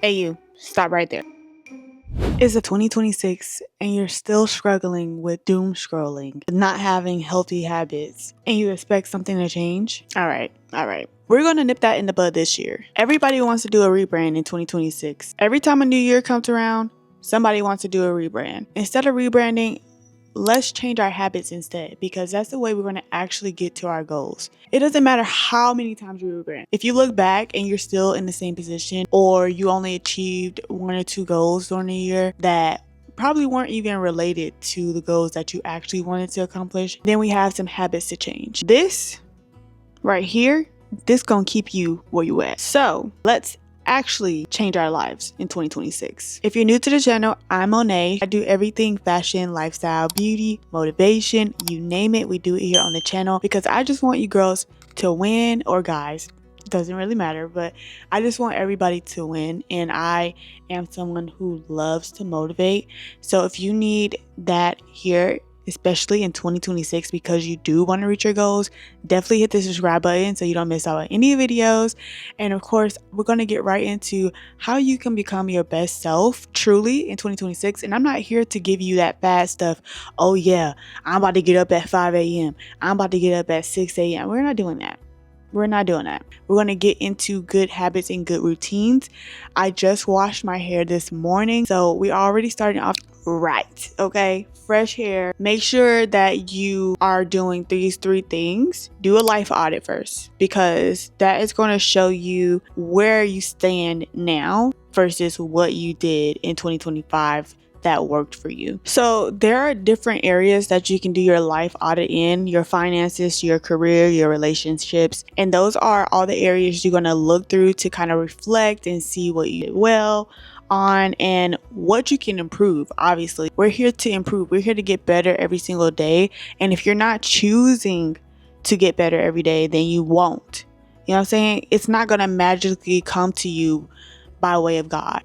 Hey, you, stop right there. It's a 2026 and you're still struggling with doom scrolling, not having healthy habits, and you expect something to change? All right. We're going to nip that in the bud this year. Everybody wants to do a rebrand in 2026. Every time a new year comes around, somebody wants to do a rebrand. Instead of rebranding, let's change our habits instead, because that's the way we're going to actually get to our goals. It doesn't matter how many times you rebrand. If you look back and you're still in the same position, or you only achieved 1 or 2 goals during the year that probably weren't even related to the goals that you actually wanted to accomplish, then we have some habits to change. This right here, this gonna keep you where you at. So let's actually change our lives in 2026. If you're new to the channel, I'm Monet. I do everything fashion, lifestyle, beauty, motivation, you name it, we do it here on the channel, because I just want you girls to win, or guys, it doesn't really matter, but I just want everybody to win, and I am someone who loves to motivate. So if you need that here, especially in 2026, because you do want to reach your goals, definitely hit the subscribe button so you don't miss out on any videos. And of course, we're going to get right into how you can become your best self truly in 2026. And I'm not here to give you that fast stuff. Oh yeah, I'm about to get up at 5 a.m. I'm about to get up at 6 a.m. We're not doing that. We're going to get into good habits and good routines. I just washed my hair this morning, so we're already starting off right. Okay, fresh hair. Make sure that you are doing these 3 things. Do a life audit first, because that is going to show you where you stand now versus what you did in 2025 that worked for you. So there are different areas that you can do your life audit in: your finances, your career, your relationships. And those are all the areas you're going to look through to kind of reflect and see what you did well on and what you can improve. Obviously, we're here to improve. We're here to get better every single day. And if you're not choosing to get better every day, then you won't. You know what I'm saying? It's not going to magically come to you by way of God.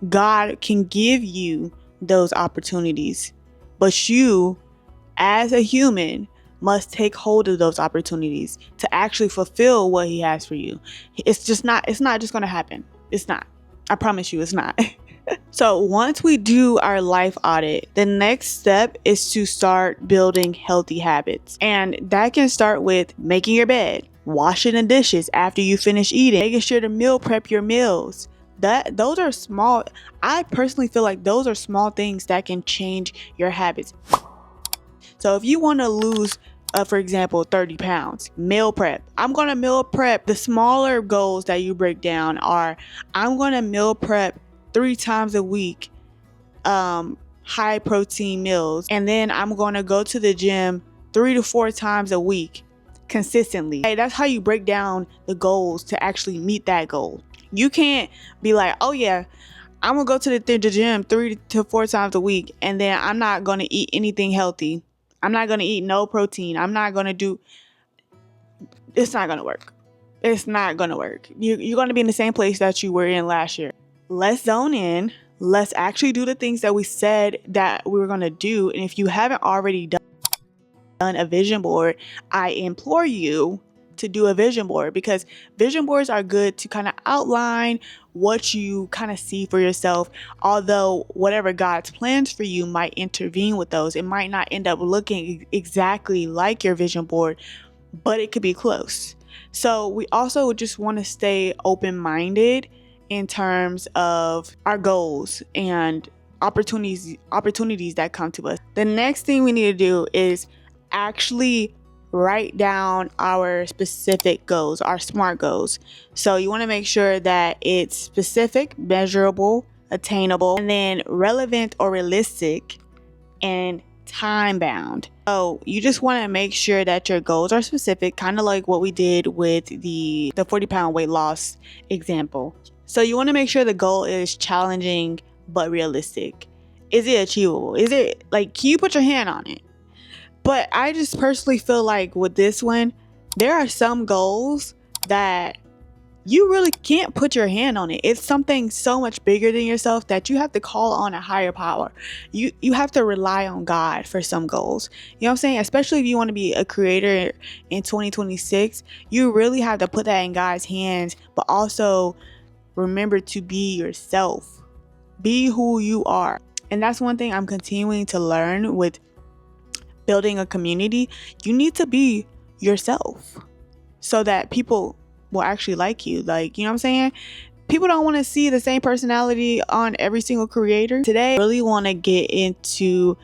God can give you those opportunities, but you as a human must take hold of those opportunities to actually fulfill what he has for you. It's not just going to happen. It's not. I promise you, it's not. So once we do our life audit, the next step is to start building healthy habits. And that can start with making your bed, washing the dishes after you finish eating, making sure to meal prep your meals. Those are small. I personally feel like those are small things that can change your habits. So if you want to lose, for example, 30 pounds, meal prep. I'm going to meal prep. The smaller goals that you break down are, I'm going to meal prep 3 times a week, high protein meals. And then I'm going to go to the gym 3 to 4 times a week consistently. Hey, that's how you break down the goals to actually meet that goal. You can't be like, oh yeah, I'm going to go to the gym 3 to 4 times a week, and then I'm not going to eat anything healthy. I'm not going to eat no protein. I'm not going to do... It's not going to work. It's not going to work. You're going to be in the same place that you were in last year. Let's zone in. Let's actually do the things that we said that we were going to do. And if you haven't already done a vision board, I implore you to do a vision board, because vision boards are good to kind of outline what you kind of see for yourself. Although whatever God's plans for you might intervene with those, it might not end up looking exactly like your vision board, but it could be close. So we also just want to stay open-minded in terms of our goals and opportunities that come to us. The next thing we need to do is actually write down our specific goals, our SMART goals. So you want to make sure that it's specific, measurable, attainable, and then relevant or realistic, and time bound. So you just want to make sure that your goals are specific, kind of like what we did with the 40-pound weight loss example. So you want to make sure the goal is challenging but realistic. Is it achievable? Is it like, can you put your hand on it? But I just personally feel like with this one, there are some goals that you really can't put your hand on it. It's something so much bigger than yourself that you have to call on a higher power. You have to rely on God for some goals. You know what I'm saying? Especially if you want to be a creator in 2026, you really have to put that in God's hands, but also remember to be yourself. Be who you are. And that's one thing I'm continuing to learn with building a community. You need to be yourself so that people will actually like you. Like, you know what I'm saying? People don't want to see the same personality on every single creator. Today, I really want to get into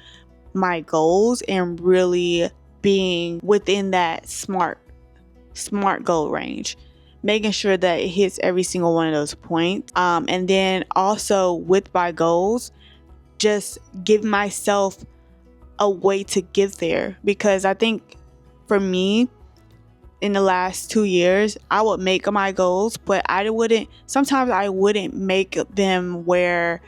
my goals and really being within that smart goal range, making sure that it hits every single one of those points. And then also with my goals, just give myself a way to get there, because I think for me, in the last 2 years, I would make my goals, but sometimes I wouldn't make them where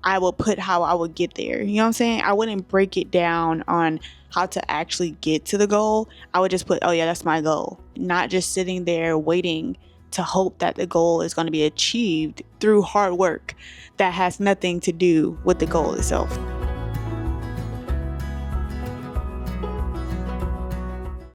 I would put how I would get there. You know what I'm saying? I wouldn't break it down on how to actually get to the goal. I would just put, oh yeah, that's my goal. Not just sitting there waiting to hope that the goal is going to be achieved through hard work that has nothing to do with the goal itself.